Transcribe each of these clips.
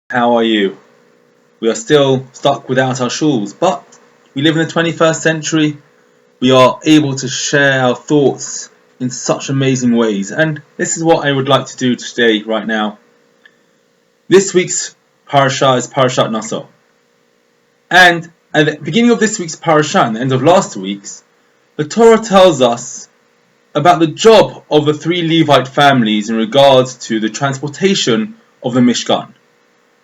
How are you? We are still stuck without our shuls, but we live in the 21st century. We are able to share our thoughts in such amazing ways, and this is what I would like to do today, right now. This week's parasha is Parashat Nasso, and at the beginning of this week's parasha and the end of last week's, the Torah tells us about the job of the three Levite families in regards to the transportation of the Mishkan.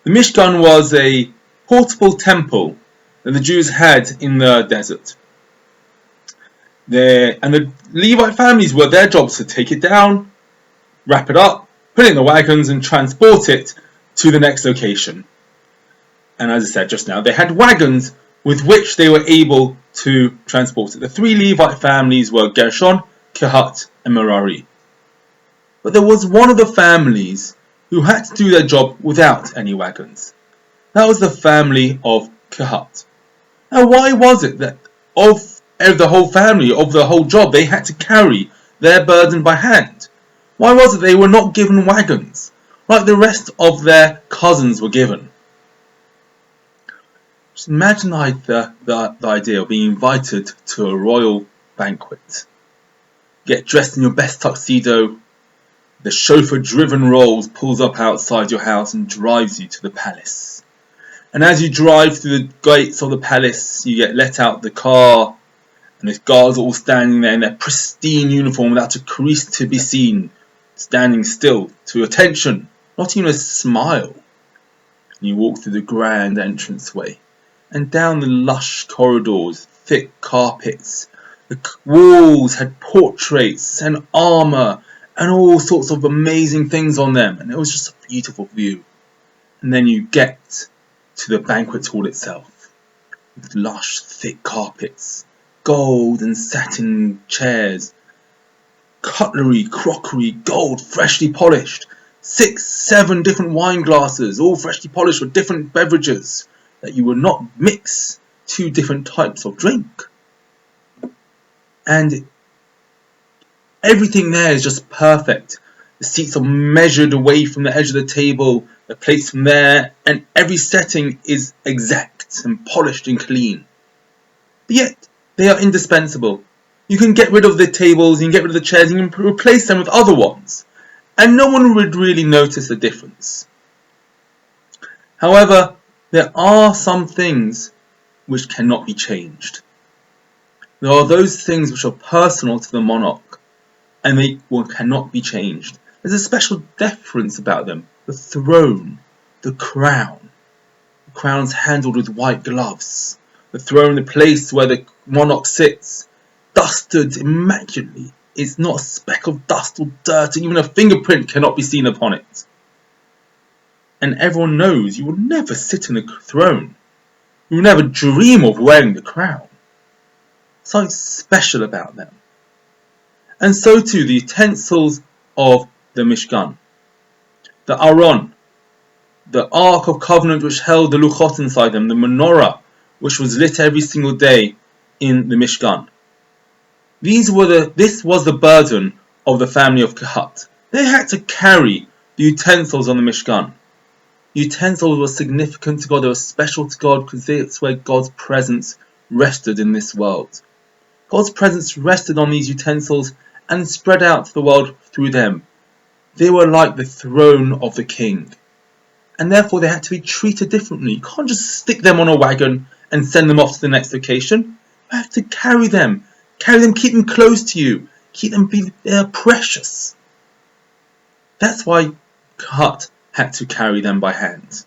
The Mishkan was a portable temple that the Jews had in the desert. And the Levite families were their jobs to take it down, wrap it up, put it in the wagons and transport it to the next location. And as I said just now, they had wagons with which they were able to transport it. The three Levite families were Gershon, Kehat and Merari. But there was one of the families who had to do their job without any wagons. That was the family of Kehat. Now, why was it that of the whole family, of the whole job, they had to carry their burden by hand? Why was it they were not given wagons, like the rest of their cousins were given? Just imagine the idea of being invited to a royal banquet. Get dressed in your best tuxedo. The chauffeur-driven Rolls pulls up outside your house and drives you to the palace. And as you drive through the gates of the palace, you get let out the car, and the guards are all standing there in their pristine uniform without a crease to be seen, standing still to attention, not even a smile. And you walk through the grand entranceway, and down the lush corridors, thick carpets. The walls had portraits and armour and all sorts of amazing things on them, and it was just a beautiful view. And then you get to the banquet hall itself, with lush, thick carpets, gold and satin chairs, cutlery, crockery, gold, freshly polished, 6, 7 different wine glasses, all freshly polished with different beverages, that you would not mix 2 different types of drink. And everything there is just perfect. The seats are measured away from the edge of the table, the plates from there, and every setting is exact and polished and clean. But yet, they are indispensable. You can get rid of the tables, you can get rid of the chairs, you can replace them with other ones, and no one would really notice the difference. However, there are some things which cannot be changed. There are those things which are personal to the monarch, and they cannot be changed. There's a special deference about them. The throne, the crown. The crown's handled with white gloves. The throne, the place where the monarch sits, dusted immaculately. It's not a speck of dust or dirt, and even a fingerprint cannot be seen upon it. And everyone knows you will never sit in the throne. You will never dream of wearing the crown. Something special about them. And so too the utensils of the Mishkan. The Aron, the Ark of Covenant which held the Luchot inside them, the menorah which was lit every single day in the Mishkan. This was the burden of the family of Kehat. They had to carry the utensils on the Mishkan. The utensils were significant to God, they were special to God because that's where God's presence rested in this world. God's presence rested on these utensils and spread out to the world through them. They were like the throne of the king. And therefore they had to be treated differently. You can't just stick them on a wagon and send them off to the next location. You have to carry them, keep them close to you, they're precious. That's why Kehat had to carry them by hand.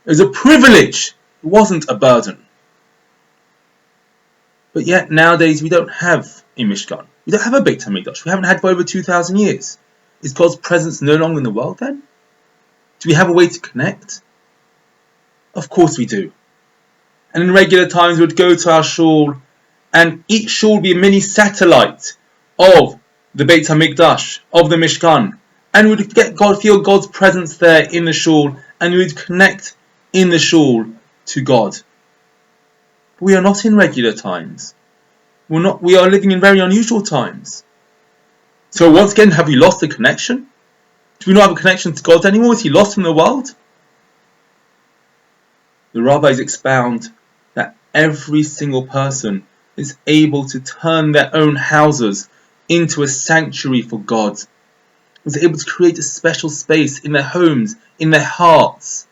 It was a privilege, it wasn't a burden. But yet nowadays we don't have a Mishkan. We don't have a Beit HaMikdash. We haven't had for over 2,000 years. Is God's presence no longer in the world then? Do we have a way to connect? Of course we do. And in regular times we would go to our shul, and each shul would be a mini satellite of the Beit HaMikdash, of the Mishkan. And we would feel God's presence there in the shul, and we would connect in the shul to God. But we are not in regular times. We are living in very unusual times. So once again, have we lost the connection? Do we not have a connection to God anymore? Is he lost from the world? The rabbis expound that every single person is able to turn their own houses into a sanctuary for God, is able to create a special space in their homes, in their hearts,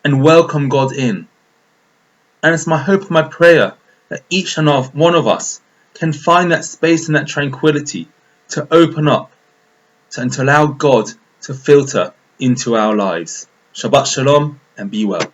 and welcome God in. And it's my hope and my prayer that each and one of us can find that space and that tranquility to open up and to allow God to filter into our lives. Shabbat Shalom and be well.